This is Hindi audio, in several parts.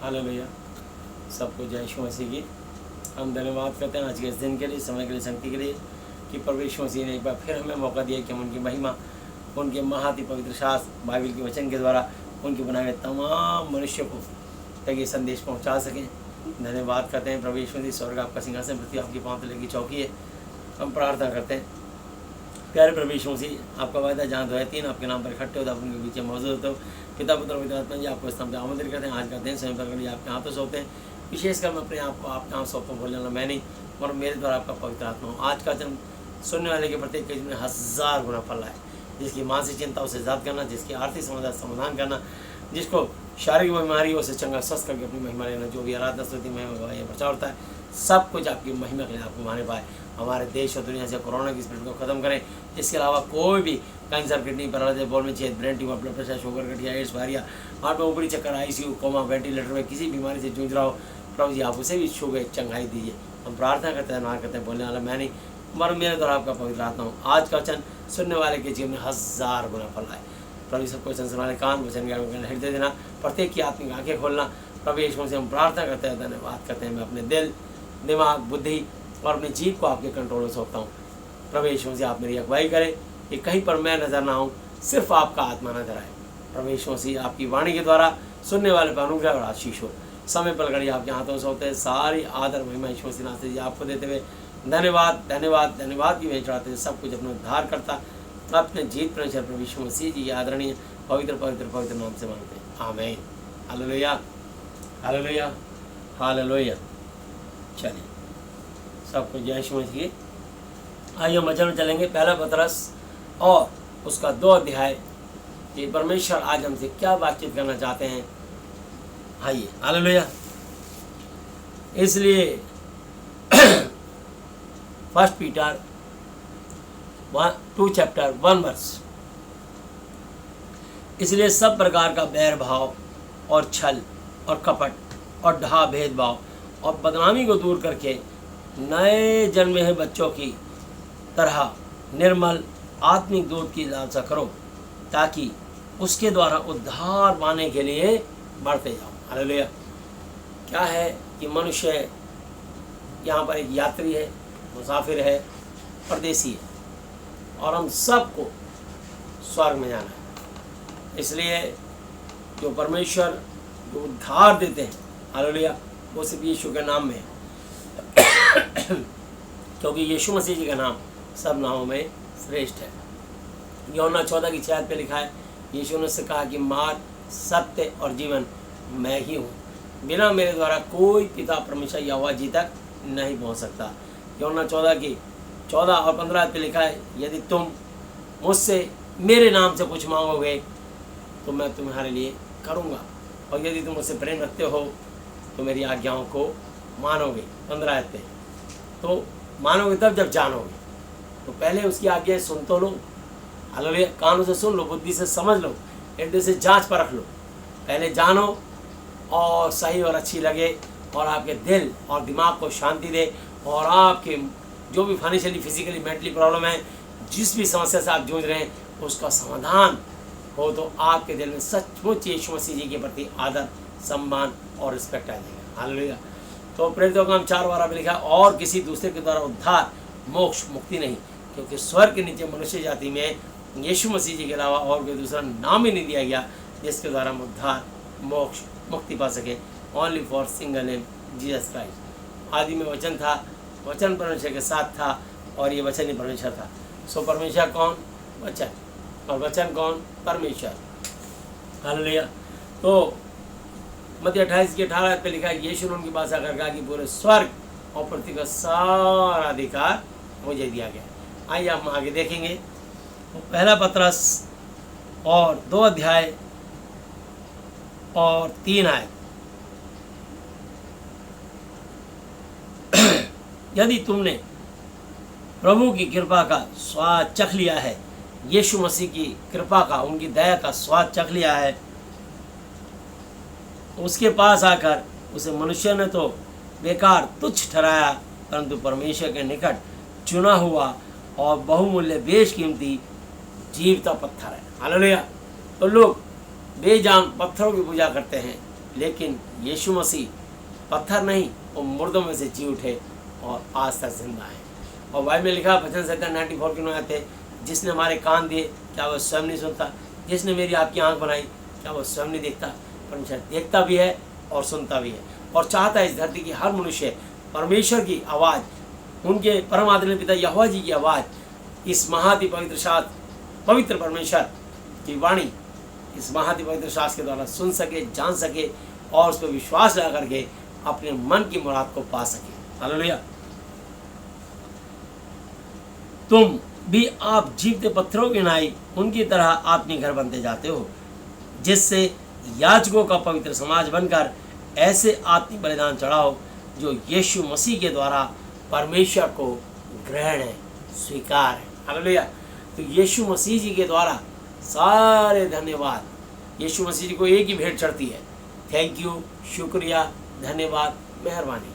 हालेलुया। सबको जय यीशु मसीह की। हम धन्यवाद करते हैं आज के इस दिन के लिए, समय के लिए, शक्ति के लिए कि प्रभु यीशु मसीह ने एक बार फिर हमें मौका दिया कि हम उनकी महिमा, उनके महाति पवित्र शास्त्र बाइबल के वचन के द्वारा उनके बनाए हुए तमाम मनुष्यों को तक ये संदेश पहुंचा सकें। धन्यवाद करते हैं प्रभु यीशु मसीह। स्वर्ग आपका सिंहासन, पृथ्वी आपकी पांव तले की चौकी है। हम प्रार्थना करते हैं प्यारे प्रभु यीशु मसीह, आपका वायदा जहाँ 2 या 3 आपके नाम पर इकट्ठे होता है, उनके पीछे मौजूद होते हो। पिता पुत्र पवित्र आत्मा जी आपको इस नाम पर आमंत्रित करते हैं। आज का दिन स्वयं प्रकट आपके हाथों सौंपते हैं। विशेषकर मैं अपने आप को आपके हाथ सौंपता हूँ। बोलने वाला मैं नहीं, और मेरे द्वारा आपका पवित्र आत्मा हूँ। आज का जन्म सुनने वाले के प्रत्येक चीज में 1000 गुना फल है। जिसकी मानसिक चिंता उसे ज़ाद करना, जिसकी आर्थिक समस्या समाधान करना, जिसको शारीरिक बीमारियों से चंगा स्वस्थ करके अपनी महिमा लेना, जो भी आराधना स्तुति महिमा गवाही प्रचार होता है, सब कुछ आपकी महिमा के लिए आपको माने पाए। हमारे देश और दुनिया से कोरोना की स्प्रेड को खत्म करें। इसके अलावा कोई भी कैंसर, किडनी पैरालिसिस, बोल में छेद, brain tumour, blood pressure, sugar, गठिया, एड्स, वायरिया, हार्ट में ऊपरी चक्कर, आईसीयू, कोमा, वेंटिलेटर में किसी बीमारी से जूझ रहा हो, प्रभु जी आप उसे भी छू गए, चंगाई दीजिए। हम प्रार्थना करते हैं, धन्यवाद करते हैं। बोलने वाला मैं नहीं, मगर मेरे द्वारा आपका पवित्र आत्मा हूँ। आज का वचन सुनने वाले के जीवन में 1000 गुना फल आए। प्रभु सबको वचन सुनने वाले कान, वचन का हृदय देना, प्रत्येक की आत्मिक आंखें खोलना। प्रभु यीशु से हम प्रार्थना करते हैं, धन्यवाद करते हैं। मैं अपने दिल, दिमाग, बुद्धि और अपनी जीभ को आपके कंट्रोल में सौंपता हूँ। प्रभु यीशु से आप मेरी अगुवाई करें कि कहीं पर मैं नजर ना आऊँ, सिर्फ आपका आत्मा नजर आए। प्रभु यीशु से आपकी वाणी के द्वारा सुनने वाले पर अनुग्रह और आशीष हो। समय पर घड़ी आपके हाथों से होते हैं। सारी आदर महिमा यीशु मसीह नाम से जी आपको देते हुए धन्यवाद धन्यवाद धन्यवाद की भेंट चढ़ाते हैं। सब कुछ अपने उद्धार करता अपने जीत परमेश्वर प्रभु यीशु मसीह जी आदरणीय पवित्र पवित्र पवित्र नाम से मांगते हैं, आमीन। Hallelujah hallelujah hallelujah. चलिए सबको जय यीशु मसीह की। आइए हम वचन में चलेंगे। पहला पतरस और उसका 2 अध्याय। ये परमेश्वर आज हमसे क्या बातचीत करना चाहते हैं। आइए हालेलुया। इसलिए 1 पीटर 2 चैप्टर 1 वर्स। इसलिए सब प्रकार का बैर भाव और छल और कपट और ढा भेदभाव और बदनामी को दूर करके नए जन्मे हुए बच्चों की तरह निर्मल आत्मिक दूध की लालसा करो, ताकि उसके द्वारा उद्धार पाने के लिए बढ़ते जाओ। हालेलुया। क्या है कि मनुष्य यहाँ पर एक यात्री है, मुसाफिर है, परदेसी है, और हम सबको स्वर्ग में जाना है। इसलिए जो परमेश्वर जो उद्धार देते हैं, हालेलुया, वो सिर्फ यीशु के नाम में है। क्योंकि यीशु मसीह जी का नाम सब नामों में श्रेष्ठ है। यूहन्ना 14 की 6 पे लिखा है, यीशु ने उससे कहा कि मार्ग, सत्य और जीवन मैं ही हूँ। बिना मेरे द्वारा कोई पिता परमेश्वर यहोवा जी तक नहीं पहुँच सकता। यूहन्ना 14 की 14 और 15 पे लिखा है, यदि तुम मुझसे मेरे नाम से कुछ मांगोगे तो मैं तुम्हारे लिए करूँगा, और यदि तुम मुझसे प्रेम रखते हो तो मेरी आज्ञाओं को मानोगे। 15 पे तो मानोगे तब जब जानोगे। तो पहले उसकी आज्ञाएं सुन तो लो। हालेलुया। कानों से सुन लो, बुद्धि से समझ लो, हृदय से जांच परख लो। पहले जानो और सही और अच्छी लगे, और आपके दिल और दिमाग को शांति दे, और आपके जो भी फाइनेंशियली, फिजिकली, मेंटली प्रॉब्लम है, जिस भी समस्या से आप जूझ रहे हैं, उसका समाधान हो, तो आपके दिल में सचमुच यीशु मसीह जी के प्रति आदर, सम्मान और रिस्पेक्ट आ जाएगा। हालेलुया। तो प्रेरितों का काम 4:12 में लिखा, और किसी दूसरे के द्वारा उद्धार, मोक्ष, मुक्ति नहीं, क्योंकि स्वर्ग के नीचे मनुष्य जाति में यीशु मसीह जी के अलावा और कोई दूसरा नाम ही नहीं दिया गया जिसके द्वारा हम उद्धार, मोक्ष, मुक्ति पा सके। Only for single name Jesus Christ. आदि में वचन था, वचन परमेश्वर के साथ था, और ये वचन ही परमेश्वर था। सो परमेश्वर कौन? वचन। और वचन कौन? परमेश्वर। हालेलुया। तो मत्ती 28 की 18 पे लिखा है, यीशु ने उनकी भाषा कर कहा कि पूरे स्वर्ग और पृथ्वी का सारा अधिकार मुझे दिया गया। आइए हम आगे देखेंगे। तो पहला पतरस और 2 अध्याय और 3 आयत। यदि तुमने प्रभु की कृपा का स्वाद चख लिया है, यीशु मसीह की कृपा का, उनकी दया का स्वाद चख लिया है, उसके पास आकर उसे मनुष्य ने तो बेकार तुच्छ ठहराया, परंतु परमेश्वर के निकट चुना हुआ और बहुमूल्य बेशकीमती जीवता पत्थर है। हालेलुया। तो लोग बेजान पत्थरों की पूजा करते हैं, लेकिन यीशु मसीह पत्थर नहीं, वो मुर्दों में से जी उठे और आज तक जिंदा है। और बाइबल में लिखा, भजन संहिता 94 के 9 आते, जिसने हमारे कान दिए क्या वह स्वयं नहीं सुनता, जिसने मेरी आपकी आंख बनाई क्या वह स्वयं नहीं देखता। परमेश्वर देखता भी है और सुनता भी है और चाहता है इस धरती की हर मनुष्य परमेश्वर की आवाज़, उनके परम आदरणीय पिता यहोवा जी की आवाज़, इस महाति पवित्र शास्त्र, पवित्र परमेश्वर की वाणी इस महाति पवित्र शास्त्र के द्वारा सुन सके, जान सके और उस पर विश्वास लगा करके अपने मन की मुराद को पा सके। हालेलुया। तुम भी आप जीवते पत्थरों की नाई उनकी तरह आत्मिक घर बनते जाते हो, जिससे याजकों का पवित्र समाज बनकर ऐसे आत्मिक बलिदान चढ़ाओ जो यीशु मसीह के द्वारा परमेश्वर को ग्रहण है, स्वीकार है। हालेलुया। तो यीशु मसीह जी के द्वारा सारे धन्यवाद, यीशु मसीह जी को एक ही भेंट चढ़ती है, थैंक यू, शुक्रिया, धन्यवाद, मेहरबानी।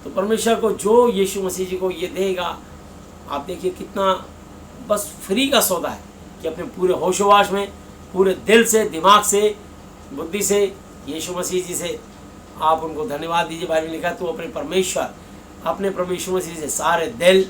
तो परमेश्वर को जो यीशु मसीह जी को ये देगा, आप देखिए कितना बस फ्री का सौदा है कि अपने पूरे होशोवाश में, पूरे दिल से, दिमाग से, बुद्धि से यीशु मसीह जी से आप उनको धन्यवाद दीजिए। बाइबल में लिखा है, तो अपने परमेश्वर, अपने प्रभु यीशु मसीह से सारे दिल,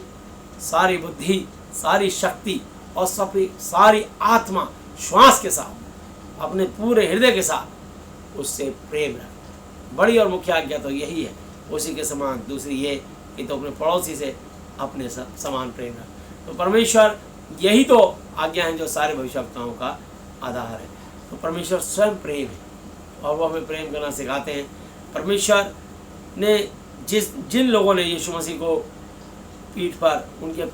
सारी बुद्धि, सारी शक्ति और सारी आत्मा, श्वास के साथ, अपने पूरे हृदय के साथ उससे प्रेम रख। बड़ी और मुख्य आज्ञा तो यही है, उसी के समान दूसरी ये कि तो अपने पड़ोसी से अपने समान प्रेम रख। तो परमेश्वर यही तो आज्ञा है जो सारे भविष्यवक्ताओं का आधार है। तो परमेश्वर स्वयं प्रेम है और वो हमें प्रेम करना सिखाते हैं। परमेश्वर ने जिन लोगों ने यीशु मसीह को पीठ पर उनके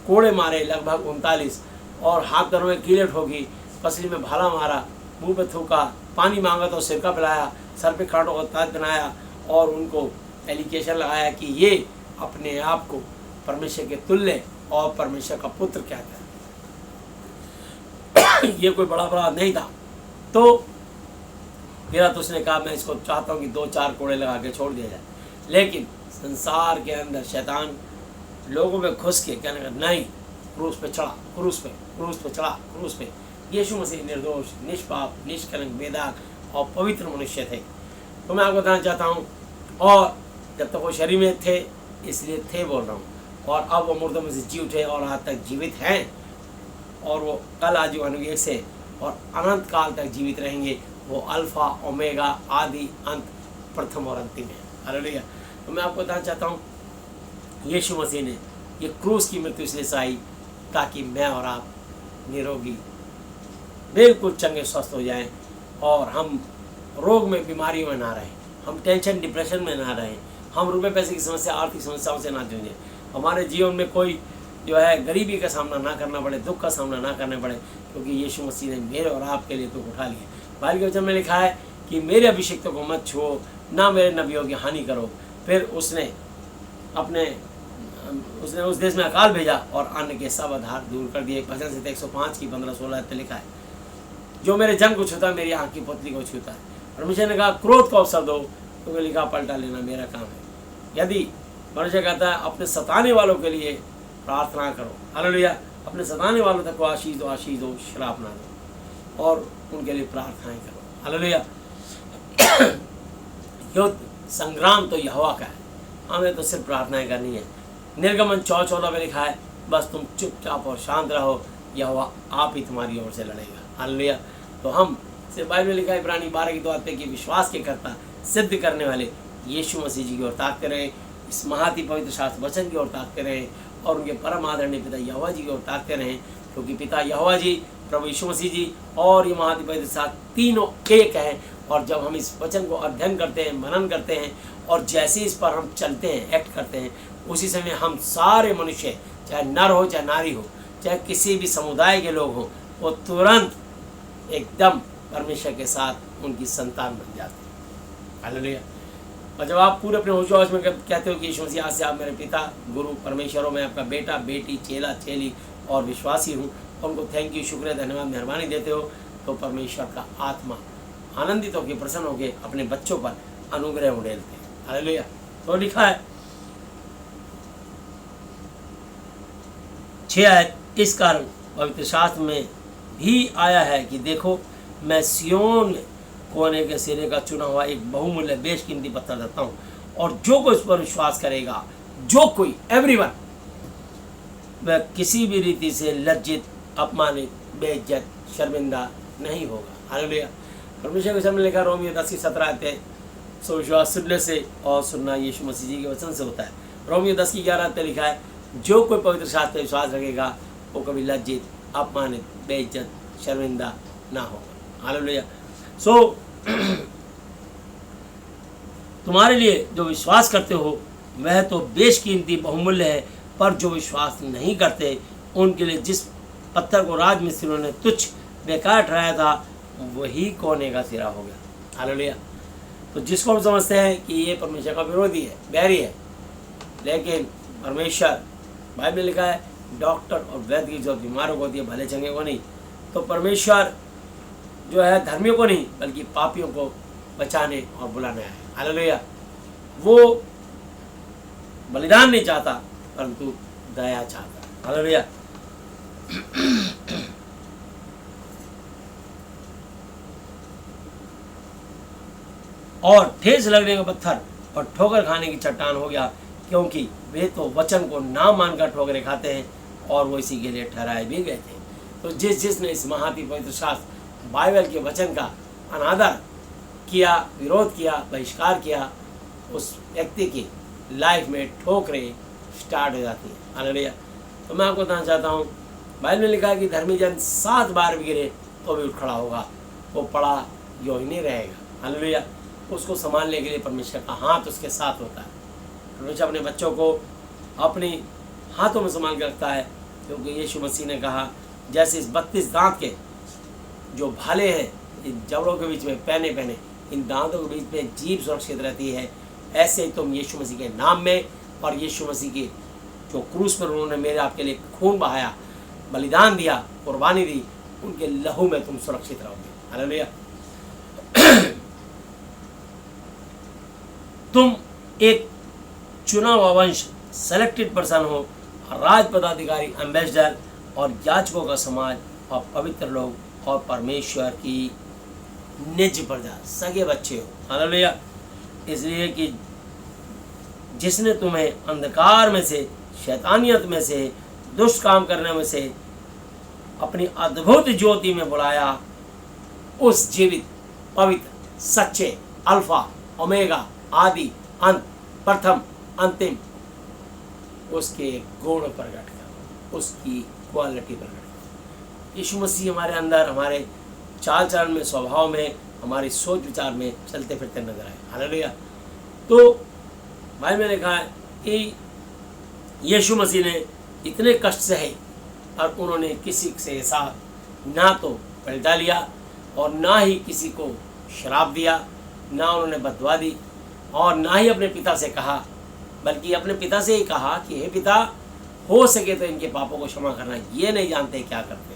कोड़े मारे लगभग 39 और हाथ पैरों में कीलें ठोकी, पसली में भाला मारा, मुंह पे थूका, पानी मांगा तो सिरका पिलाया, सर पे कांटों का ताज बनाया और उनको एलिगेशन लगाया कि ये अपने आप को परमेश्वर के तुल्य और परमेश्वर का पुत्र कहता है। ये कोई बड़ा अपराध नहीं था। तो फिर तो उसने कहा, मैं इसको चाहता हूँ कि 2-4 कोड़े लगा के छोड़ दिया जाए। लेकिन संसार के अंदर शैतान लोगों में घुस के कहने लगा, नहीं, क्रूस पे चढ़ा, क्रूस पे चढ़ा, क्रूस पे। यीशु मसीह निर्दोष, निष्पाप, निष्कलंक, बेदाग और पवित्र मनुष्य थे। तो मैं आपको बताना चाहता हूँ, और जब तक वो शरीर में थे इसलिए थे बोल रहा हूँ, और अब वो मुर्दों में से जी उठे और आज तक जीवित हैं, और वो कल आज अनुगे से और अनंत काल तक जीवित रहेंगे। वो अल्फा ओमेगा, आदि अंत, प्रथम और अंतिम है। हालेलुया। तो मैं आपको बताना चाहता हूँ, यीशु मसीह ने ये क्रूस की मृत्यु इसलिए सही ताकि मैं और आप निरोगी, बिल्कुल चंगे स्वस्थ हो जाएं और हम रोग में, बीमारियों में ना रहें, हम टेंशन, डिप्रेशन में ना रहें, हम रुपए पैसे की समस्या, आर्थिक समस्याओं से ना जूझें, हमारे जीवन में कोई जो है गरीबी का सामना ना करना पड़े, दुख का सामना ना करना पड़े, क्योंकि यीशु मसीह ने मेरे और आपके लिए दुख उठा लिया। बाइबल के वचन में लिखा है कि मेरे अभिषिक्तों को मत छुओ, ना मेरे नबियों की हानि करो। फिर उसने उस देश में अकाल भेजा और अन्न के सब आधार दूर कर दिए। भजन संहिता 105 की 15-16 पे लिखा है, जो मेरे जन को छूता है मेरी आँख की पुतली को छूता है। परमेश्वर ने कहा, क्रोध को अवसर दो, तो लिखा, पलटा लेना मेरा काम है। यदि मनुष्य कहता है अपने सताने वालों के लिए प्रार्थना करो, हालेलुया, अपने सताने वालों तक को आशीष दो, श्राप ना दो, और उनके लिए प्रार्थनाएं करो। हालेलुया। युद्ध संग्राम तो यहोवा का है, हमें तो सिर्फ प्रार्थनाएं करनी है। निर्गमन 14 में लिखा है, बस तुम चुपचाप और शांत रहो, यहोवा आप ही तुम्हारी ओर से लड़ेगा। हालेलुया। तो हम सिर्फ बाइबल में लिखा है इब्रानी 12 की 2 पे कि विश्वास के कर्ता, सिद्ध करने वाले यीशु मसीह जी की ओर ताकते रहें, इस महाति पवित्र शास्त्र वचन की ओर ताकते रहें और उनके परम आदरणीय पिता यहोवा जी की ओर ताकते रहें, क्योंकि पिता यहोवा जी, प्रभु यीशु मसीह जी और ये महाति पवित्र शास्त्र तीनों एक हैं। और जब हम इस वचन को अध्ययन करते हैं, मनन करते हैं और जैसे इस पर हम चलते हैं, एक्ट करते हैं, उसी समय हम सारे मनुष्य, चाहे नर हो चाहे नारी हो, चाहे किसी भी समुदाय के लोग हों, वो तुरंत एकदम परमेश्वर के साथ उनकी संतान बन जाते हैं। हालेलुया। और जब आप पूरे अपने होश में कहते हो कि यीशु मसीह आज से आप मेरे पिता, गुरु, परमेश्वर हो, मैं आपका बेटा, बेटी, चेला, चेली और विश्वासी हूँ, और उनको थैंक यू, शुक्रिया, धन्यवाद, मेहरबानी देते हो, तो परमेश्वर का आत्मा आनंदित होकर, प्रसन्न होकर अपने बच्चों पर अनुग्रह उड़ेलते हैं। हालेलुया। तो लिखा है 6 आयत, इस कारण पवित्र शास्त्र में भी आया है कि देखो, मैं सिय्योन में कोने के सिरे का चुना हुआ एक बहुमूल्य बेशकीमती पत्थर देता हूँ, और जो कोई उस पर विश्वास करेगा, जो कोई, एवरीवन, वह किसी भी रीति से लज्जित, अपमानित, बेइज्जत, शर्मिंदा नहीं होगा। हालेलुया। परमेश्वर के सामने लिखा रोमियो 10:17 सो विश्वास सुनने से और सुनना यीशु मसीह जी के वचन से होता है। रोमियो 10:11 लिखा है, जो कोई पवित्र शास्त्र पर विश्वास रखेगा वो कभी लज्जित, अपमानित, बेइज्जत, शर्मिंदा ना होगा। हालेलुया। सो तुम्हारे लिए जो विश्वास करते हो वह तो बेशकीमती बहुमूल्य है, पर जो विश्वास नहीं करते उनके लिए जिस पत्थर को राजमिस्त्रियों ने तुच्छ बेकार ठहराया था वही कोने का सिरा हो गया। हालेलुया। तो जिसको हम समझते हैं कि ये परमेश्वर का विरोधी है, बैरी है, लेकिन परमेश्वर, बाइबल में लिखा है, डॉक्टर और वैद्य की जो बीमारों को होती है भले चंगे को नहीं। तो परमेश्वर जो है धर्मियों को नहीं बल्कि पापियों को बचाने और बुलाने आए। हालेलुया। वो बलिदान नहीं चाहता परंतु दया चाहता। हालेलुया। और ठेस लगने का पत्थर और ठोकर खाने की चट्टान हो गया, क्योंकि वे तो वचन को ना मानकर ठोकरें खाते हैं और वो इसी के लिए ठहराए भी गए थे। तो जिसने इस महाती पवित्र शास्त्र बाइबल के वचन का अनादर किया, विरोध किया, बहिष्कार किया, उस व्यक्ति की लाइफ में ठोकरें स्टार्ट हो जाती हैं। हालेलुया। तो मैं आपको बताना चाहता हूँ, बाइबल में लिखा है कि धर्मी जन 7 बार भी गिरे तो भी उठ खड़ा होगा, वो पड़ा यो ही नहीं रहेगा। हालेलुया। उसको संभालने के लिए परमेश्वर का हाथ उसके साथ होता है। परमेश्वर अपने बच्चों को अपने हाथों में संभाल के रखता है, क्योंकि यीशु मसीह ने कहा, जैसे इस 32 दांत के जो भाले हैं इन जबड़ों के बीच में पहने इन दांतों के बीच में जीभ सुरक्षित रहती है, ऐसे ही तुम यीशु मसीह के नाम में और यीशु मसीह की जो क्रूस पर उन्होंने मेरे आपके लिए खून बहाया, बलिदान दिया, कुर्बानी दी, उनके लहू में तुम सुरक्षित रहोगे। हालेलुया। तुम एक चुना हुआ वंश, सेलेक्टेड पर्सन हो, राज पदाधिकारी, एम्बेसडर और याजकों का समाज और पवित्र लोग और परमेश्वर की निज प्रजा, सगे बच्चे हो। हालेलुया। इसलिए कि जिसने तुम्हें अंधकार में से, शैतानियत में से, दुष्ट काम करने में से अपनी अद्भुत ज्योति में बुलाया, उस जीवित, पवित्र, सच्चे, अल्फा, ओमेगा, आदि, अंत, प्रथम, अंतिम, उसके गुण प्रकट करो, उसकी क्वालिटी प्रकट करो। यीशु मसीह हमारे अंदर, हमारे चाल चलन में, स्वभाव में, हमारी सोच विचार में चलते फिरते नजर आए। हालेलुया। तो बाइबल में लिखा है कि यीशु मसीह ने इतने कष्ट सहे और उन्होंने किसी के साथ ना तो पलटा लिया और ना ही किसी को शराब दिया, ना उन्होंने बददुआ दी और ना ही अपने पिता से कहा, बल्कि अपने पिता से ही कहा कि हे पिता, हो सके तो इनके पापों को क्षमा करना, ये नहीं जानते क्या करते।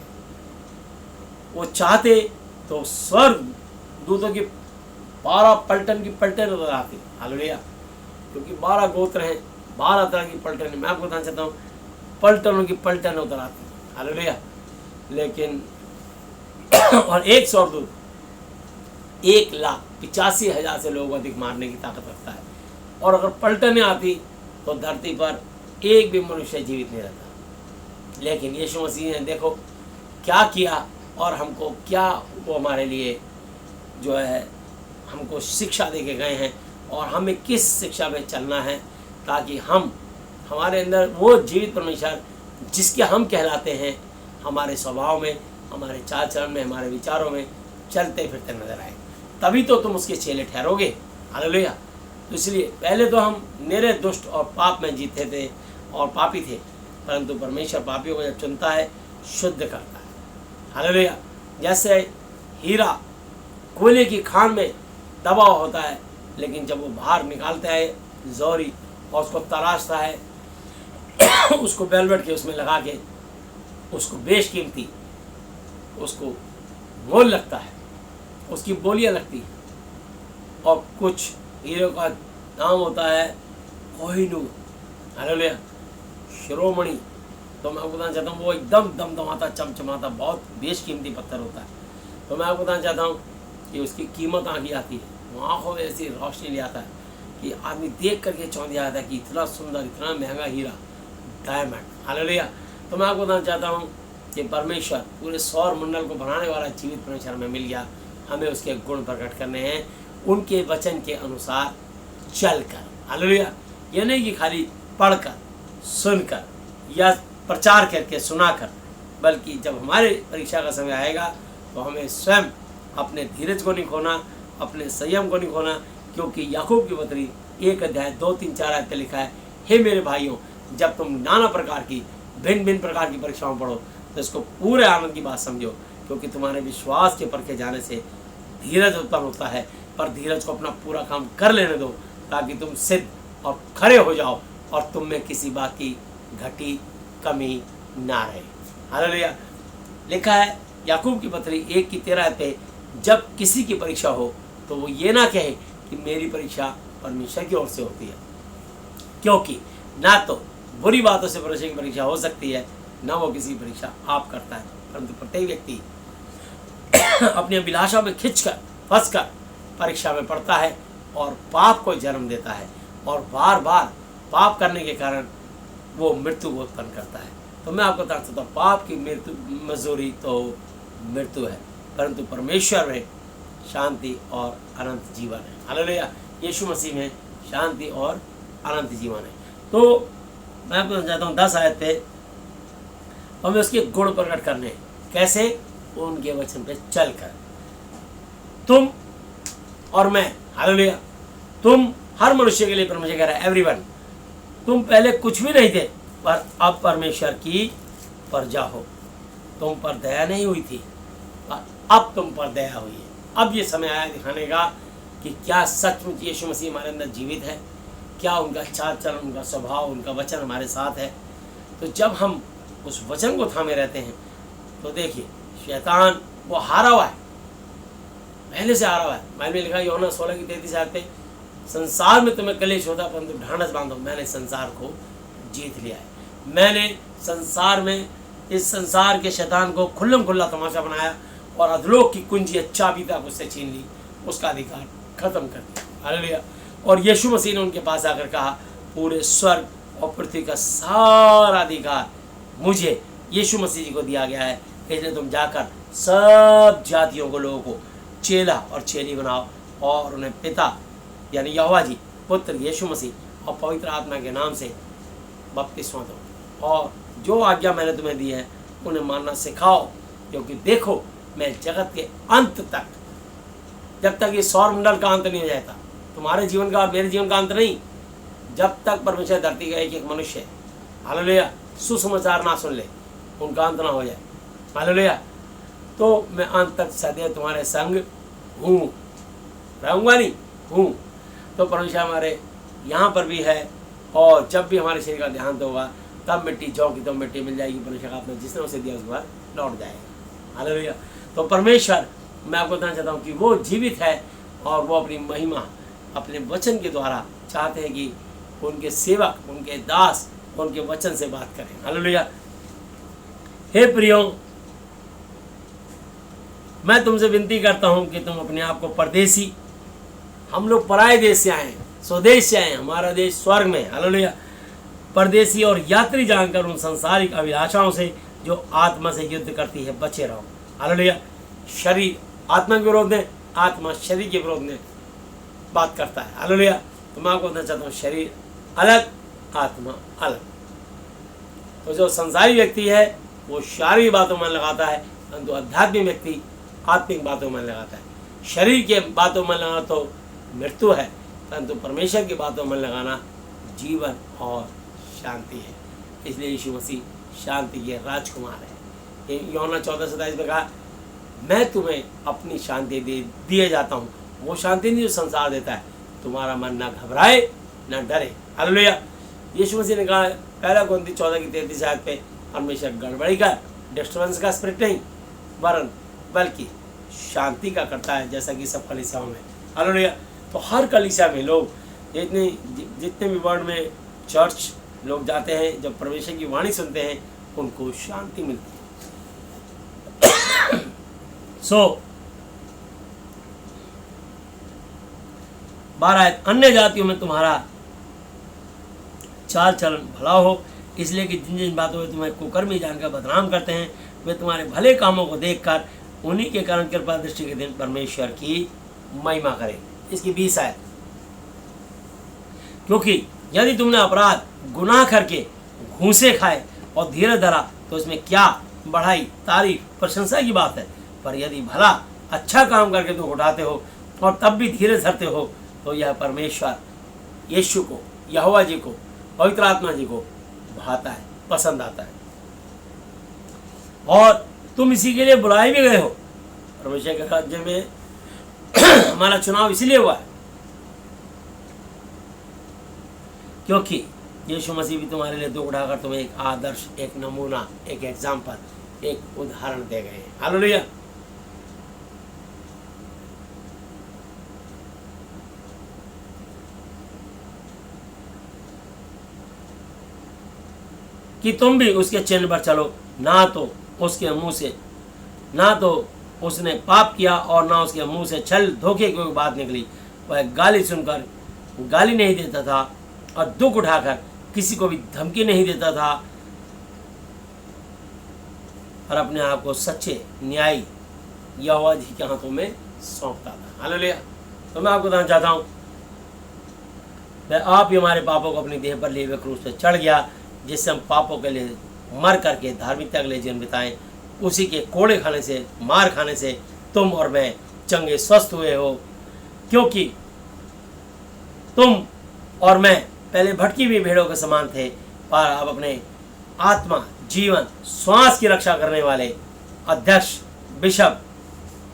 वो चाहते तो स्वर्ग दूतों की 12 पलटन की पलटन उतर आती। हालेलुया। क्योंकि 12 गोत्र हैं, 12 तरह की पलटन, मैं आपको बताना चाहता हूँ, पलटनों की पलटन उतर आती। हालेलुया। लेकिन और एक स्वर्गदूत 1,85,000 से लोगों को अधिक मारने की ताकत रखता है, और अगर पलटने आती तो धरती पर एक भी मनुष्य जीवित नहीं रहता। लेकिन यीशु मसीह ने देखो क्या किया और हमको क्या, वो हमारे लिए जो है हमको शिक्षा दे के गए हैं और हमें किस शिक्षा में चलना है, ताकि हम, हमारे अंदर वो जीवित परमेश्वर जिसके हम कहलाते हैं, हमारे स्वभाव में, हमारे चाल चलन में, हमारे विचारों में चलते फिरते नजर आए। तभी तो तुम उसके चेले ठहरोगे। हालेलुया। तो इसलिए पहले तो हम निरे दुष्ट और पाप में जीते थे और पापी थे, परंतु परमेश्वर पापियों को जब चुनता है, शुद्ध करता है। हालेलुया। जैसे हीरा कोयले की खान में दबा होता है, लेकिन जब वो बाहर निकालता है जोरी और उसको तराशता है, उसको वेलवेट के उसमें लगा के उसको बेशकीमती, उसको मोल लगता है, उसकी बोलियां लगती है। और कुछ हीरो का नाम होता है कोहिनूर। हालेलुया। शिरोमणि। तो मैं आपको बताना चाहता हूँ वो एकदम दमदमाता, चमचमाता, बहुत बेशकीमती पत्थर होता है। तो मैं आपको बताना चाहता हूँ कि उसकी कीमत आगे आती है, वो आँखों में ऐसी रोशनी ले आता है कि आदमी देख करके चौंक जाता है कि इतना सुंदर, इतना महंगा हीरा, डायमंड। हालेलुया। तो मैं आपको बताना चाहता हूँ कि परमेश्वर, पूरे सौर मंडल को बनाने वाला जीवित परमेश्वर हमें मिल गया। हमें उसके गुण प्रकट करने हैं, उनके वचन के अनुसार चलकर। हालेलुया। यह नहीं कि खाली पढ़कर, सुनकर या प्रचार करके, सुनाकर, बल्कि जब हमारे परीक्षा का समय आएगा तो हमें स्वयं अपने धीरज को नहीं खोना, अपने संयम को नहीं खोना, क्योंकि याकूब की पत्री 1 अध्याय 2, 3, 4 आयत पे लिखा है, हे मेरे भाइयों, जब तुम नाना प्रकार की, भिन्न भिन्न प्रकार की परीक्षाओं में पढ़ो तो इसको पूरे आनंद की बात समझो, क्योंकि तुम्हारे विश्वास के परखे जाने से धीरज उत्पन्न होता है। पर धीरज को अपना पूरा काम कर लेने दो, ताकि तुम सिद्ध और खड़े हो जाओ और तुम में किसी बात की घटी कमी ना रहे। हालेलुया। लिखा है याकूब की पत्री 1:13 पे, जब किसी की परीक्षा हो तो वो ये ना कहे कि मेरी परीक्षा परमेश्वर की ओर से होती है, क्योंकि ना तो बुरी बातों से परमेश्वर की परीक्षा हो सकती है, ना वो किसी की परीक्षा आप करता है, परंतु प्रत्येक व्यक्ति अपनी अभिलाषा में खिंचकर, फंसकर परीक्षा में पड़ता है और पाप को जन्म देता है, और बार बार पाप करने के कारण वो मृत्यु को उत्पन्न करता है। तो मैं आपको बता सकता हूँ, पाप की मृत्यु मजदूरी तो मृत्यु है, परंतु परमेश्वर में शांति और अनंत जीवन है। हालेलुया। यीशु मसीह में शांति और अनंत जीवन है। तो मैं आपको समझाता हूँ 10 आयत पे, हमें उसके गुण प्रकट करने। कैसे? उनके वचन पे चलकर। तुम और मैं, हालेलुया, तुम हर मनुष्य के लिए परमेश्वर कह रहा है, एवरीवन, तुम पहले कुछ भी नहीं थे, पर अब परमेश्वर की प्रजा हो। तुम पर दया नहीं हुई थी, पर अब तुम पर दया हुई है। अब ये समय आया दिखाने का कि क्या सचमुच यीशु मसीह हमारे अंदर जीवित है, क्या उनका चाल चलन, उनका स्वभाव, उनका वचन हमारे साथ है। तो जब हम उस वचन को थामे रहते हैं तो देखिए, शैतान वो हारा हुआ है, पहले से हारा हुआ है। बाइबल में लिखा है यूहन्ना 16:33 आयत पे, संसार में तुम्हें क्लेश होता, परंतु ढाढ़स बांधो, मैंने संसार को जीत लिया है। मैंने संसार में, इस संसार के शैतान को खुल्लम खुल्ला तमाशा बनाया और अधलोक की कुंजी चाबी तक उससे छीन ली, उसका अधिकार खत्म कर दिया। हालेलुया। और यीशु मसीह ने उनके पास आकर कहा, पूरे स्वर्ग और पृथ्वी का सारा अधिकार मुझे, यीशु मसीह जी को दिया गया है, इसलिए तुम जाकर सब जातियों को, लोगों को चेला और चेली बनाओ और उन्हें पिता यानी यहोवा जी, पुत्र यीशु मसीह और पवित्र आत्मा के नाम से बपतिस्मा दो, और जो आज्ञा मैंने तुम्हें दी है उन्हें मानना सिखाओ, क्योंकि देखो मैं जगत के अंत तक, जब तक ये सौर मंडल का अंत नहीं हो जाता, तुम्हारे जीवन का और मेरे जीवन का अंत नहीं, जब तक परमेश्वर धरती का एक मनुष्य, हालेलुया, सुसमाचार ना सुन ले, उनका अंत ना हो जाए, हालेलुया, तो मैं अंत तक सदैव तुम्हारे संग हूँ, रहूँगा नहीं, हूँ। तो परमेश्वर हमारे यहाँ पर भी है, और जब भी हमारे शरीर का देहांत होगा तब मिट्टी जौ की तो मिट्टी मिल जाएगी, परमेश्वर का आत्मा जिसने उसे दिया उसके बाद लौट जाएगा। हालेलुया। तो परमेश्वर, मैं आपको बताना चाहता हूँ कि वो जीवित है और वो अपनी महिमा अपने वचन के द्वारा चाहते हैं कि उनके सेवक, उनके दास उनके वचन से बात करें। हालेलुया। हे प्रियो, मैं तुमसे विनती करता हूँ कि तुम अपने आप को परदेसी, हम लोग पराये देश से आए, स्वदेश से आए, हमारा देश स्वर्ग में, हालेलुया, परदेसी और यात्री जानकर उन सांसारिक अभिलाषाओं से जो आत्मा से युद्ध करती है बचे रहो। हालेलुया। शरीर आत्मा के विरोध में, आत्मा शरीर के विरोध में बात करता है। हालेलुया। तो मैं आपको बताना चाहता हूँ, शरीर अलग, आत्मा अलग। तो जो संसारी व्यक्ति है वो शारीरिक बातों में लगाता है, परंतु आध्यात्मिक व्यक्ति आत्मिक बातों में लगाता है। शरीर के बातों में लगाना तो मृत्यु है, परंतु परमेश्वर की बातों में लगाना जीवन और शांति है। इसलिए यीशु मसीह शांति के राजकुमार है। यूहन्ना 14:27 में कहा, मैं तुम्हें अपनी शांति दिए जाता हूँ, वो शांति नहीं जो संसार देता है, तुम्हारा मन ना घबराए ना डरे। हालेलुया। यीशु मसीह ने कहा 1 कोरिन्थी 14:33 आयत पे, हमेशा गड़बड़ी का, डिस्टर्बेंस का स्पिरिट नहीं, वरन बल्कि शांति का करता है, जैसा कि सब कलीसियाओं में। हालेलुया। तो हर कलीसिया में लोग जितने भी वर्ल्ड में चर्च लोग जाते हैं, जब परमेश्वर की वाणी सुनते हैं, उनको शांति मिलती है। 12 आयत, अन्य जातियों में तुम्हारा चाल चलन भला हो, इसलिए कि जिन जिन बातों में तुम्हें कुकर्मी जानकर बदनाम करते हैं, वे तुम्हारे भले कामों को देखकर उन्हीं के कारण कृपा दृष्टि के दिन परमेश्वर की महिमा करें। इसकी 20 आयत, क्योंकि यदि तुमने अपराध गुनाह करके घूंसे खाए और धीरज धरा तो इसमें क्या बढ़ाई, तारीफ, प्रशंसा की बात है। पर यदि भला अच्छा काम करके दुख उठाते हो और तब भी धीरज धरते हो तो यह परमेश्वर यीशु को, यहोवा जी को, पवित्र आत्मा जी को भाता है, पसंद आता है। और तुम इसी के लिए बुलाए भी गए हो। परमेश्वर के राज्य में हमारा चुनाव इसलिए हुआ है क्योंकि यीशु मसीह भी तुम्हारे लिए दुख उठाकर तुम्हें एक आदर्श, एक नमूना, एक एग्जाम्पल, एक उदाहरण दे गए हैं। हालेलुया। कि तुम भी उसके चिन्ह पर चलो, ना तो उसके मुंह से, ना तो उसने पाप किया और ना उसके मुंह से छल धोखे की बात निकली। वह गाली सुनकर गाली नहीं देता था और दुख उठाकर किसी को भी धमकी नहीं देता था और अपने आप को सच्चे न्यायी यहोवा जी के हाथों में सौंपता था। हालेलुया। तो मैं आपको बताना चाहता हूँ, आप ही हमारे पापों को अपनी देह पर लिए हुए क्रूस पर चढ़ गया, जिससे हम पापों के लिए मर करके धार्मिकता के लिए जीवन बिताएं। उसी के कोड़े खाने से, मार खाने से तुम और मैं चंगे स्वस्थ हुए हो, क्योंकि तुम और मैं पहले भटकी हुई भेड़ों के समान थे, पर अब अपने आत्मा, जीवन, श्वास की रक्षा करने वाले अध्यक्ष, बिशप,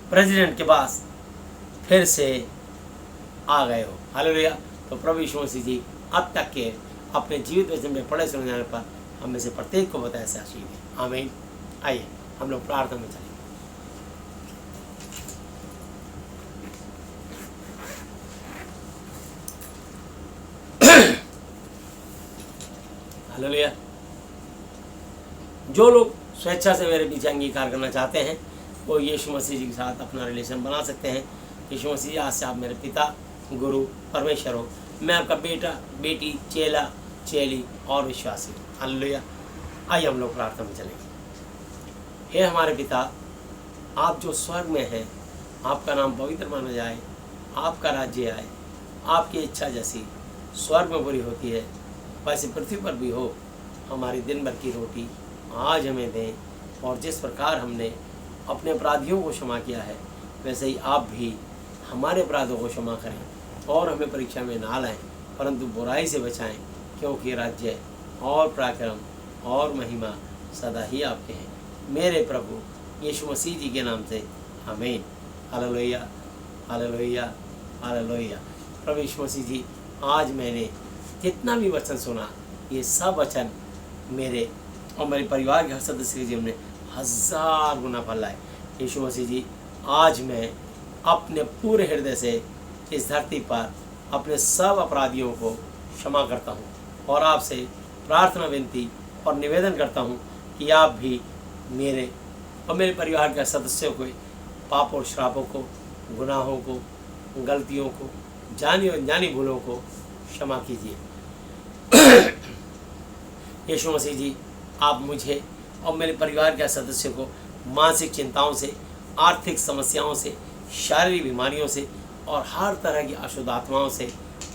प्रेसिडेंट के पास फिर से आ गए हो। हालेलुया। तो प्रभु यीशु मसीह जी अब तक के अपने जीवित वचन में पढ़े सुने जाने पर हम में से प्रत्येक को बताया से आशीष है। आमीन। आइए हम लोग प्रार्थना में चलेंगे। हालेलुया। जो लोग स्वेच्छा से मेरे पीछे अंगीकार करना चाहते हैं वो यीशु मसीह जी के साथ अपना रिलेशन बना सकते हैं। यीशु मसीह जी, आज से आप मेरे पिता, गुरु, परमेश्वर हो। मैं आपका बेटा, बेटी, चेला, चेली और विश्वासी हूँ। हालेलुया। आइए हम लोग प्रार्थना में चलेंगे। हे हमारे पिता, आप जो स्वर्ग में हैं, आपका नाम पवित्र माना जाए, आपका राज्य आए, आपकी इच्छा जैसी स्वर्ग में पूरी होती है वैसे पृथ्वी पर भी हो। हमारी दिन भर की रोटी आज हमें दें, और जिस प्रकार हमने अपने अपराधियों को क्षमा किया है वैसे ही आप भी हमारे अपराधों को क्षमा करें, और हमें परीक्षा में ना लाएं परंतु बुराई से बचाएं, क्योंकि राज्य और पराक्रम और महिमा सदा ही आपके हैं। मेरे प्रभु यीशु मसीह जी के नाम से आमीन। Hallelujah, hallelujah, hallelujah. प्रभु यीशु मसीह जी, आज मैंने जितना भी वचन सुना, ये सब वचन मेरे और मेरे परिवार के हर सदस्य के जीवन में 1000 गुना फल लाए। यीशु मसीह जी, आज मैं अपने पूरे हृदय से इस धरती पर अपने सब अपराधियों को क्षमा करता हूँ और आपसे प्रार्थना, विनती और निवेदन करता हूँ कि आप भी मेरे और मेरे परिवार के सदस्यों को पाप और श्रापों को, गुनाहों को, गलतियों को, जानी और अनजानी भूलों को क्षमा कीजिए। यीशु मसीह जी, आप मुझे और मेरे परिवार के सदस्यों को मानसिक चिंताओं से, आर्थिक समस्याओं से, शारीरिक बीमारियों से और हर तरह की अशुद्ध आत्माओं से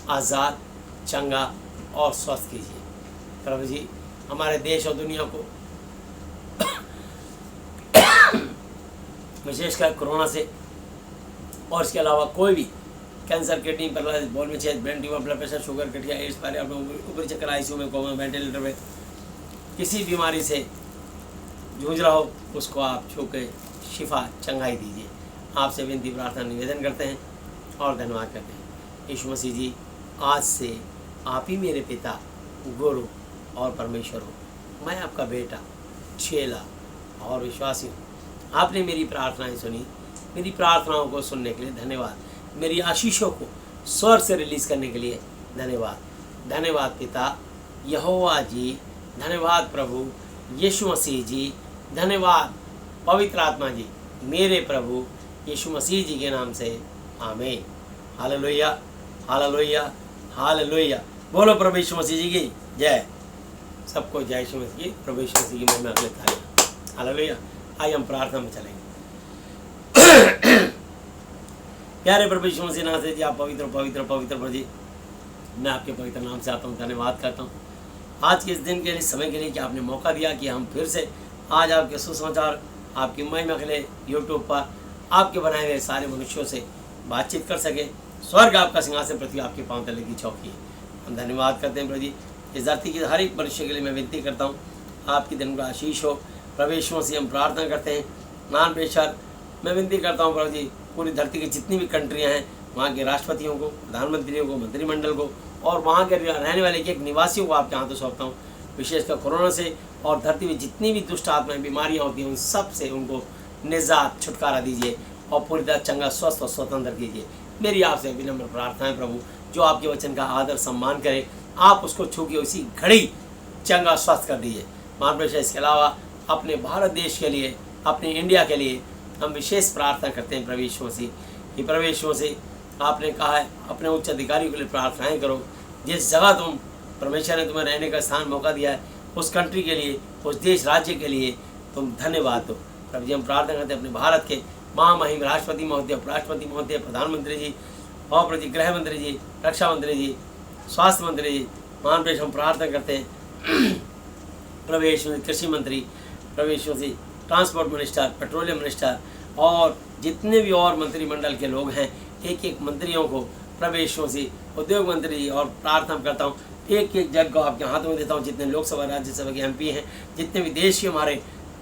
आज़ाद, चंगा और स्वस्थ कीजिए। प्रभु जी, हमारे देश और दुनिया को विशेषकर कोरोना से और इसके अलावा कोई भी कैंसर, किडनी, पैरालिसिस, बोल में छेद, brain tumour, blood pressure, sugar, गठिया, एड्स, ऊपरी चक्कर, आईसीयू में, कोमा, वेंटिलेटर में किसी बीमारी से जूझ रहा हो उसको आप छू के शिफा, चंगाई दीजिए। आपसे विनती, प्रार्थना, निवेदन करते हैं और धन्यवाद करते हैं। यीशु मसीह जी, आज से आप ही मेरे पिता, गुरु और परमेश्वर हो। मैं आपका बेटा, चेला और विश्वासी हूँ। आपने मेरी प्रार्थनाएं सुनी, मेरी प्रार्थनाओं को सुनने के लिए धन्यवाद। मेरी आशीषों को स्वर्ग से रिलीज करने के लिए धन्यवाद। धन्यवाद पिता यहोवा जी, धन्यवाद प्रभु यीशु मसीह जी, धन्यवाद पवित्र आत्मा जी, मेरे प्रभु यीशु मसीह जी के नाम से आमीन। Hallelujah, hallelujah hallelujah. बोलो प्रभु यीशु मसीह जी की जय। सबको जय यीशु मसीह की, प्रभु यीशु मसीह की महिमा अगले तारीख। हालेलुया। आइए हम प्रार्थना में चलेंगे। प्यारे प्रभु यीशु मसीह नाम से जी, आप पवित्र पवित्र पवित्र प्रभु जी, मैं आपके पवित्र नाम से आता हूँ, धन्यवाद करता हूँ आज के इस दिन के लिए, समय के लिए कि आपने मौका दिया कि हम फिर से आज आपके सुसमाचार, आपकी महिमा के लिए यूट्यूब पर आपके बनाए गए सारे मनुष्यों से बातचीत कर सके। स्वर्ग आपका सिंहासन, पृथ्वी आपके पांव तले की चौकी है। हम धन्यवाद करते हैं प्रभु जी। इस धरती के हर एक मनुष्य के लिए मैं विनती करता हूँ, आपकी दिन का आशीष हो। प्रभु यीशु मसीह हम प्रार्थना करते हैं, नाम बेशर मैं विनती करता हूँ प्रभु जी, पूरी धरती की जितनी भी कंट्रियाँ हैं, वहाँ के राष्ट्रपतियों को, प्रधानमंत्रियों को, मंत्रिमंडल को और वहाँ के रहने वाले एक निवासियों को आपके हाथों सौंपता हूँ। विशेषकर कोरोना से और धरती में जितनी भी दुष्ट आत्माएं, बीमारियाँ होती हैं, उन सब से उनको निजात, छुटकारा दीजिए और पूरी तरह चंगा, स्वस्थ और स्वतंत्र कीजिए। मेरी आपसे विनम्र प्रार्थना है प्रभु, जो आपके वचन का आदर सम्मान करे, आप उसको छू के उसी घड़ी चंगा स्वस्थ कर दीजिए। महाप्रभु, इसके अलावा अपने भारत देश के लिए, अपने इंडिया के लिए हम विशेष प्रार्थना करते हैं प्रभु यीशु मसीह कि प्रभु यीशु मसीह, आपने कहा है अपने उच्च अधिकारियों के लिए प्रार्थनाएं करो। जिस जगह तुम परमेश्वर ने तुम्हें रहने का स्थान मौका दिया है, उस कंट्री के लिए, उस देश राज्य के लिए तुम धन्यवाद दो। प्रभु जी, हम प्रार्थना करते हैं अपने भारत के महामहिम राष्ट्रपति महोदय, उपराष्ट्रपति महोदय, प्रधानमंत्री जी और प्रभु जी गृह मंत्री जी, रक्षा मंत्री जी, स्वास्थ्य मंत्री जी, महान प्रभु हम प्रार्थना करते हैं प्रभु यीशु मसीह, कृषि मंत्री प्रभु यीशु मसीह, ट्रांसपोर्ट मिनिस्टर, पेट्रोलियम मिनिस्टर और जितने भी और मंत्रिमंडल के लोग हैं, एक एक मंत्रियों को प्रभु यीशु मसीह, उद्योग मंत्री जी, और प्रार्थना करता हूँ एक एक जग को आपके हाथों में देता हूँ। जितने लोकसभा राज्यसभा के MP हैं, जितने भी देश के हमारे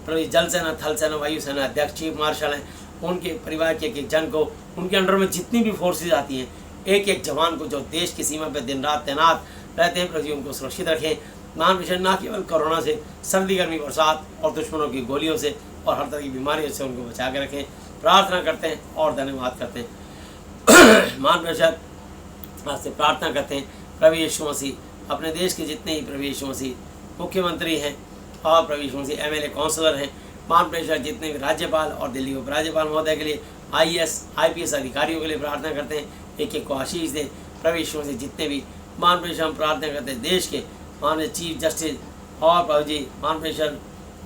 प्रभु जल सेना, थल सेना, वायु सेना अध्यक्ष, चीफ मार्शल हैं, उनके परिवार के एक एक जन को, उनके अंडर में जितनी भी फोर्सेज आती हैं, एक एक जवान को जो देश की सीमा पर दिन रात तैनात रहते हैं, प्रभु जी उनको सुरक्षित रखें। महान विषय ना केवल कोरोना से, सर्दी गर्मी बरसात और दुश्मनों की गोलियों से और हर तरह की बीमारियों से उनको बचा के रखें। प्रार्थना करते हैं और धन्यवाद करते हैं। महान विषय आज से प्रार्थना करते हैं प्रभु यीशु मसीह, अपने देश के जितने ही प्रभु यीशु मसीह मुख्यमंत्री हैं और प्रभु यीशु मसीह MLA काउंसलर हैं, महान प्रेषक जितने भी राज्यपाल और दिल्ली उपराज्यपाल महोदय के लिए, IAS IPS अधिकारियों के लिए प्रार्थना करते हैं, एक एक को आशीष दें। प्रभु यीशु मसीह जितने भी महान प्रेषक हम प्रार्थना करते हैं देश के महान चीफ जस्टिस और प्रभु जी महान प्रेषक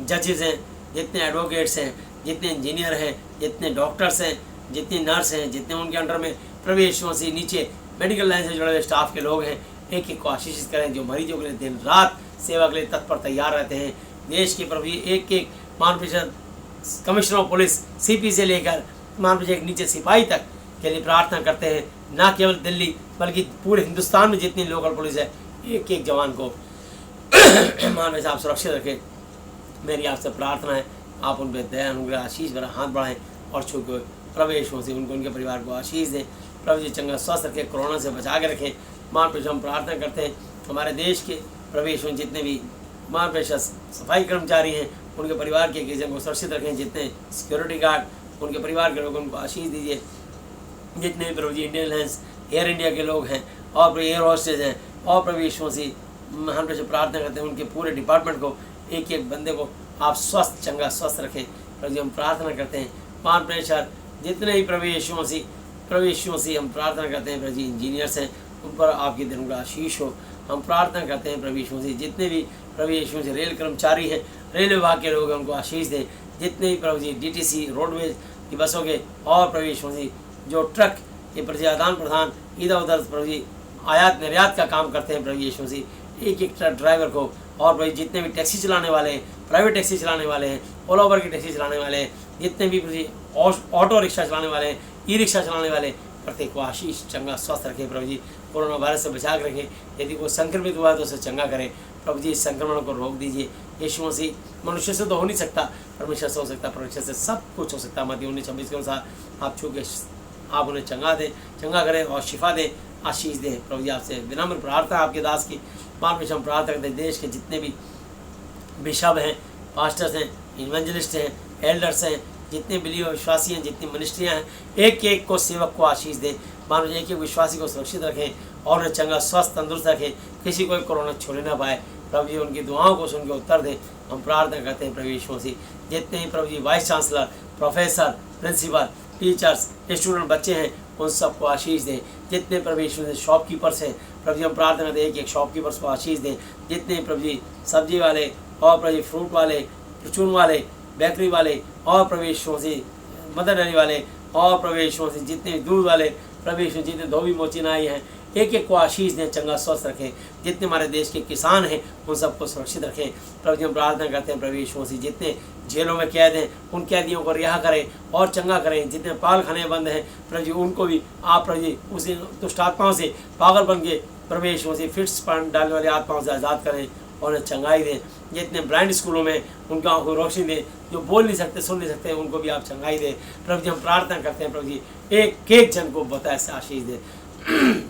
जजेस हैं, जितने एडवोकेट्स हैं, जितने इंजीनियर हैं, जितने डॉक्टर्स हैं, जितने नर्स हैं, जितने उनके अंडर में प्रभु यीशु मसीह नीचे मेडिकल लाइन से जुड़े हुए स्टाफ के लोग हैं, एक एक को आशीषित करें, जो मरीजों के लिए दिन रात सेवा के लिए तत्पर तैयार रहते हैं। देश के प्रभु एक एक महान प्रेषक कमिश्नर ऑफ पुलिस CP से लेकर महान प्रेषक नीचे सिपाही तक के लिए प्रार्थना करते हैं। ना केवल दिल्ली बल्कि पूरे हिंदुस्तान में जितनी लोकल पुलिस है, एक एक जवान को महान प्रेषक आप सुरक्षित रखें। मेरी आपसे प्रार्थना है, आप उन पर दया अनुग्रह आशीष भरा हाथ बढ़ाएं और छू के प्रभु यीशु मसीह उनको, उनके परिवार को आशीष दें। प्रभु जी चंगा स्वस्थ रखें, कोरोना से बचा के रखें। महान प्रेषक हम प्रार्थना करते हैं हमारे देश के प्रभु यीशु जितने भी महान प्रेषक सफाई कर्मचारी हैं, उनके परिवार के जन को सुरक्षित रखें। जितने सिक्योरिटी गार्ड, उनके परिवार के लोग, उनको आशीष दीजिए। जितने भी प्रभु जी इंडियन एयरलाइंस, एयर इंडिया के लोग हैं और एयर होस्टेज हैं और प्रभु यीशु मसीह महान प्रेषक प्रार्थना करते हैं उनके पूरे डिपार्टमेंट को, एक एक बंदे को आप स्वस्थ चंगा स्वस्थ रखें। प्रभु जी हम प्रार्थना करते हैं महान प्रेषक जितने ही प्रभु यीशु मसीह हम प्रार्थना करते हैं प्रभु जी इंजीनियर्स हैं, उन पर आपकी दिन का आशीष हो। हम प्रार्थना करते हैं प्रभु यीशु मसीह जितने भी प्रभु यीशु मसीह रेल कर्मचारी हैं, रेल विभाग के लोग हैं, उनको आशीष दें। जितने भी प्रभु जी DTC रोडवेज की बसों के और प्रभु यीशु मसीह जो ट्रक के प्रति आदान प्रदान इधर उधर प्रभु जी आयात निर्यात का काम करते हैं, प्रभु यीशु मसीह एक एक ट्रक ड्राइवर को और प्रभु जितने भी टैक्सी चलाने वाले हैं, प्राइवेट टैक्सी चलाने वाले हैं, ओला उबर की टैक्सी चलाने वाले हैं, जितने भी प्रभु जी ऑटो रिक्शा चलाने वाले हैं, ई-रिक्शा चलाने वाले, प्रत्येक को आशीष चंगा स्वस्थ रखें। प्रभु जी कोरोना वायरस से बचा के रखें। यदि कोई संक्रमित हुआ है तो उसे चंगा करें। प्रभु जी इस संक्रमण को रोक दीजिए। यीशु मसीह मनुष्य से तो हो नहीं सकता, परमेश्वर से हो सकता, परमेश्वर से सब कुछ हो सकता। मत्ती 19:26 के अनुसार आप छू के आप उन्हें चंगा दें, चंगा करें और शिफा दें, आशीष दें। प्रभु जी आपसे विनम्र प्रार्थना आपके दास की परमेश्वर हम प्रार्थना करते हैं देश के जितने भी बिशप हैं, पास्टर्स हैं, इवेंजलिस्ट हैं, एल्डर्स हैं, जितने बिलीव विश्वासी हैं, जितनी मिनिस्ट्रियाँ हैं, एक एक को सेवक को आशीष दें। मानो एक एक विश्वासी को सुरक्षित रखें और उन्हें चंगा स्वस्थ तंदुरुस्त रखें, किसी को कोरोना छोड़े ना पाए। प्रभु जी उनकी दुआओं को सुन के उत्तर दें। हम प्रार्थना करते हैं प्रभु यीशु मसीह जितने ही प्रभु जी vice chancellor, professor, principal, teachers, student, बच्चे हैं, उन सबको आशीष दें। जितने प्रभु यीशु से शॉपकीपर्स हैं प्रभु जी हम प्रार्थना करते हैं एक एक शॉपकीपर्स को आशीष दें। जितने प्रभु जी सब्जी वाले और प्रभु जी फ्रूट वाले, परचून वाले, बेकरी वाले और प्रभु यीशु से मदर डेयरी वाले और प्रभु यीशु से जितने दूध वाले प्रभु यीशु जितने धोबी मोची नाई हैं, एक एक को आशीष दें, चंगा स्वस्थ रखें। जितने हमारे देश के किसान हैं उन सबको सुरक्षित रखें। प्रभु जी हम प्रार्थना करते हैं प्रभु यीशु मसीह जितने जेलों में कैद हैं उन कैदियों को रिहा करें और चंगा करें। जितने पाल खाने बंद हैं प्रभु जी उनको भी आप प्रभु जी उसी दुष्ट आत्माओं से पागलपन के प्रभु यीशु मसीह फिट्स डालने वाली आत्माओं से आज़ाद करें और उन्हें चंगाई दें। जितने ब्लाइंड स्कूलों में उनका आँखों को रोशनी दें, जो बोल नहीं सकते सुन नहीं सकते उनको भी आप चंगाई दें। प्रभु जी हम प्रार्थना करते हैं प्रभु जी एक एक जन को बताए से आशीष दें।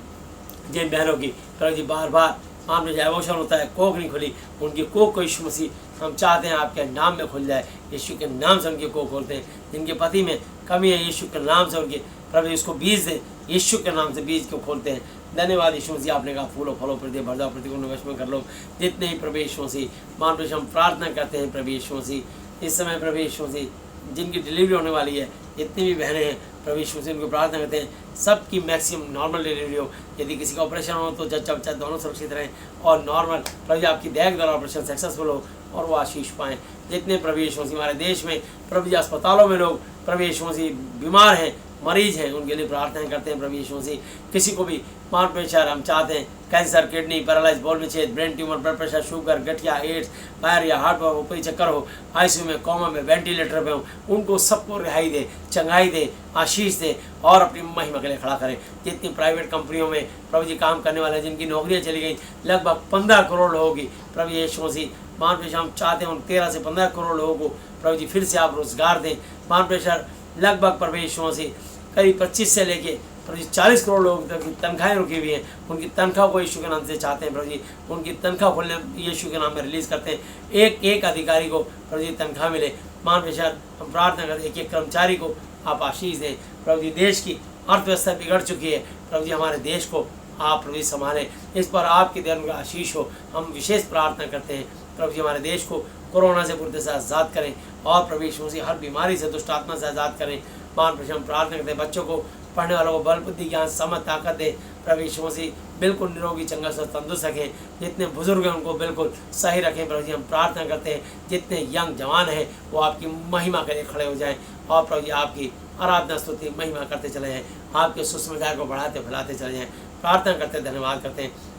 जिन बहनों की प्रभु जी बार बार आम में एवोशन होता है, कोख नहीं खुली, उनकी कोख को यीशु मसीह हम चाहते हैं आपके नाम में खुल जाए। यीशु के नाम से उनकी कोख खोलते हैं। जिनके पति में कमी है यीशु के नाम से उनके प्रभु इसको बीज दें, यीशु के नाम से बीज को खोलते हैं। धन्यवाद यीशु मसीह, आपने कहा फूलों फलों पर दे भरदा प्रतिकूल वश में कर लो। जितने ही प्रभु यीशु मसीह मान प्रभु हम प्रार्थना करते हैं प्रभु यीशु मसीह इस समय प्रभु यीशु मसीह जिनकी डिलीवरी होने वाली है, जितनी भी बहनें हैं प्रभु यीशु मसीह उनको प्रार्थना करते हैं सबकी मैक्सिमम नॉर्मल डिलीवरी हो। यदि किसी का ऑपरेशन हो तो जच्चा बच्चा दोनों सुरक्षित रहें और नॉर्मल प्रभु जी आपकी दया द्वारा ऑपरेशन सक्सेसफुल हो और वो आशीष पाएँ। जितने प्रभु यीशु मसीह हमारे देश में प्रभु जी अस्पतालों में लोग प्रभु यीशु मसीह बीमार हैं, मरीज हैं, उनके लिए प्रार्थना करते हैं प्रभु यीशु मसीह। किसी को भी मार प्रेशर हम चाहते हैं, कैंसर, किडनी, पैरालाइज, बोल में छेद, brain tumour, blood pressure, sugar, गठिया, एड्स, फायर या हार्ट पर कोई चक्कर हो, आईसीयू में, कोमा में, वेंटिलेटर पे हो, उनको सबको रिहाई दे, चंगाई दे, आशीष दे और अपनी महिमा के लिए खड़ा करें। जितनी प्राइवेट कंपनियों में प्रभु जी काम करने वाले जिनकी नौकरियाँ चली गई, लगभग 15 करोड़ लोगों की प्रभु यीशु मसीह मान प्रेशर हम चाहते हैं उन 13 से 15 करोड़ लोगों को प्रभु जी फिर से आप रोजगार दें। मान प्रेशर लगभग प्रभु यीशु मसीह करीब 25 से लेके प्रभु जी 40 करोड़ लोगों तक की तनख्वाहें रुकी हुई हैं, उनकी तनख्वाह को यीशु के नाम से चाहते हैं प्रभु जी उनकी तनख्वाह खोलने यीशु के नाम में रिलीज़ करते हैं। एक एक अधिकारी को प्रभु जी तनख्वाह मिले। मान प्रेशर हम प्रार्थना करते हैं एक एक कर्मचारी को आप आशीष दें। प्रभु जी देश की अर्थव्यवस्था बिगड़ चुकी है, प्रभु जी हमारे देश को आप प्रभु जी संभालें, इस पर आपके धर्म का आशीष हो। हम विशेष प्रार्थना करते हैं प्रभु जी हमारे देश को कोरोना से पूरी तरह से आज़ाद करें और प्रभु यीशु मसीह हर बीमारी से दुष्ट आत्मा से आज़ाद करें। मान प्रभु हम प्रार्थना करते हैं बच्चों को, पढ़ने वालों को बल बुद्धि ज्ञान समझ ताकत दे। प्रभु यीशु मसीह बिल्कुल निरोगी चंगा स्वस्थ तंदुरुस्त रखें। जितने बुजुर्ग हैं उनको बिल्कुल सही रखें। प्रभु जी हम प्रार्थना करते हैं जितने यंग जवान हैं वो आपकी महिमा के लिए खड़े हो जाएं और प्रभु जी आपकी आराधना स्तुति महिमा करते चले जाएँ, आपके सुसमाचार को बढ़ाते फैलाते चले जाएँ। प्रार्थना करते हैं, धन्यवाद करते हैं।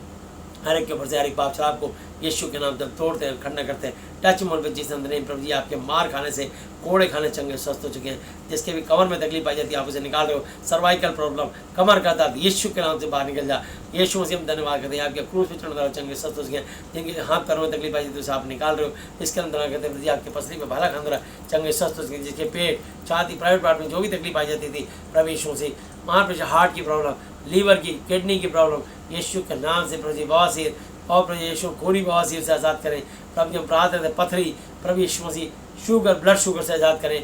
हर एक के ऊपर से हर एक पाप शराब को यीशु के नाम जब तोड़ते हैं, खंडन करते हैं, टच मोल पे जीसस नेम प्रभु जी आपके मार खाने से, कोड़े खाने चंगे स्वस्थ हो चुके हैं। जिसके भी कमर में तकलीफ आई जाती है आप उसे निकाल रहे हो, सर्वाइकल प्रॉब्लम, कमर का दर्द यीशु के नाम से बाहर निकल जा। यीशु मसीह हम धन्यवाद करते हैं आपके क्रूस पे चढ़ने चंगे स्वस्थ हो चुके हैं। जिनके हाथ पैरों में तकलीफ आई जाती है उसे आप निकाल रहे हो, इसके अंदर धन्यवाद करते हैं प्रभु जी आपके पसली में भाला खान चंगे स्वस्थ हो चुके हैं। जिसके पेट, छाती, प्राइवेट पार्ट में जो भी तकलीफ आई जाती थी प्रभु यीशु मसीह, वहाँ पे हार्ट की प्रॉब्लम, लीवर की, किडनी की प्रॉब्लम, यीशु के नाम से प्रभु जी बवासीर और प्रभु यीशु खूनी बवासीर से आज़ाद करें। प्रभु जी हम प्रार्थना करते हैं पथरी प्रभु यीशु मसीह, शुगर, ब्लड शुगर से आज़ाद करें,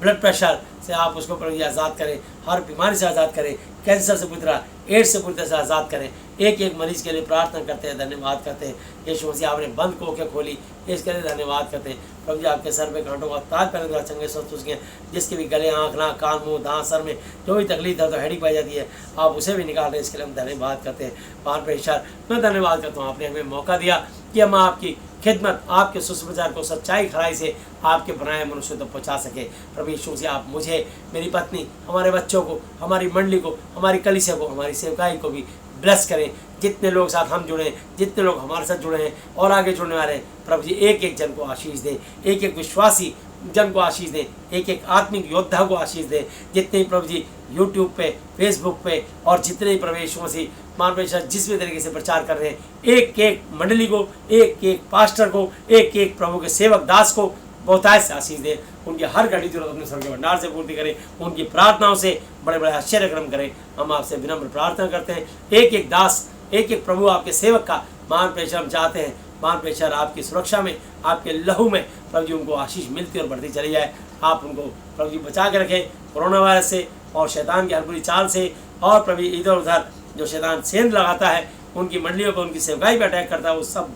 ब्लड प्रेशर से आप उसको प्रभु जी आज़ाद करें, हर बीमारी से आज़ाद करें, कैंसर से पूरी तरह, एड्स से पूरी तरह से आज़ाद करें। एक एक मरीज के लिए प्रार्थना करते हैं, धन्यवाद करते हैं। यीशु मसीह आपने बंद को के खोली, इसके लिए धन्यवाद करते हैं। प्रभु जी आपके सर में कांटों का ताज पहले द्वारा चंगे स्वस्थ हो चुके हैं। जिसके भी गले, आँख, नाक, कान, मुँह, दांत, सर में जो भी तकलीफ है तो हेडिक पाई जाती है आप उसे भी निकाल रहे हैं, इसके लिए हम धन्यवाद करते हैं। बार प्रेशर मैं धन्यवाद करता हूँ, आपने हमें मौका दिया कि हम आपकी खिदमत, आपके सुसमाचार को सच्चाई खराई से आपके बनाए मनुष्य तक पहुँचा सके। प्रभु यीशु से आप मुझे, मेरी पत्नी, हमारे बच्चों को, हमारी मंडली को, हमारी कलीसिया को, हमारी सेवकाई को भी ब्लेस करें। जितने लोग साथ हम जुड़े हैं, जितने लोग हमारे साथ जुड़े हैं और आगे जुड़ने वाले हैं, प्रभु जी एक एक जन को आशीष दें, एक एक विश्वासी जन को आशीष दें, एक एक आत्मिक योद्धा को आशीष दें। जितने ही प्रभु जी यूट्यूब पे, फेसबुक पे और जितने ही प्रभु यीशु मसीह मान प्रेशर जिस भी तरीके से प्रचार कर रहे हैं, एक एक मंडली को, एक एक पास्टर को, एक एक प्रभु के सेवक दास को बहुतायत से आशीष दें। उनकी हर घड़ी जरूरत अपने स्वर्ग के भंडार से पूर्ति करें, उनकी प्रार्थनाओं से बड़े बड़े आश्चर्यक्रम करें। हम आपसे विनम्र प्रार्थना करते हैं, एक एक दास, एक एक प्रभु आपके सेवक का मान प्रेशर हम चाहते हैं। मान प्रेशर आपकी सुरक्षा में, आपके लहू में प्रभु जी उनको आशीष मिलती और बढ़ती चली जाए। आप उनको प्रभु जी बचा के रखें कोरोना वायरस से और शैतान की हर बुरी चाल से, और प्रभु इधर उधर जो शैतान सेंध लगाता है, उनकी मंडलियों को, उनकी सेवकाई पर अटैक करता है, वो सब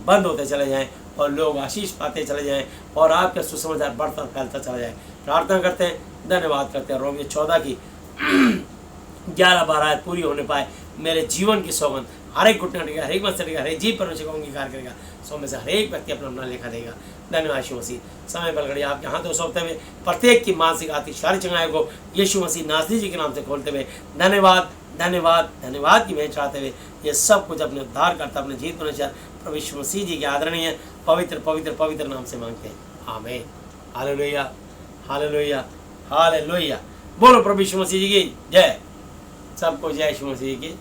बंद होते चले जाएँ और लोग आशीष पाते चले जाएँ और आपका सुसमाचार बढ़ता फैलता चला जाए। प्रार्थना करते हैं धन्यवाद करते हैं। रोमियो 14 की 11-12 आयत पूरी होने पाए। मेरे जीवन की सौगंध हर एक घुटना टेगा, हर एक मत टेगा, हर एक जीव परमेश्वर को अंगीकार करेगा। सौ में से हर एक व्यक्ति अपना अपना लेखा देगा। धन्यवाद यीशु मसीह। समय बलगड़ी आपके हाथों सौंपते हुए प्रत्येक की मानसिक आर्थिक शारीरिक चंगाई को यीशु मसीह नासरी जी के नाम से खोलते हुए धन्यवाद धन्यवाद धन्यवाद की भेंट चाहते हुए ये सब कुछ अपने उद्धार करता अपने जीत परमेश्वर प्रभु यीशु मसीह जी के आदरणीय पवित्र पवित्र पवित्र नाम से मांगते हैं, आमीन। Hallelujah hallelujah hallelujah. बोलो प्रभु यीशु मसीह जी की जय। सबको जय यीशु मसीह की।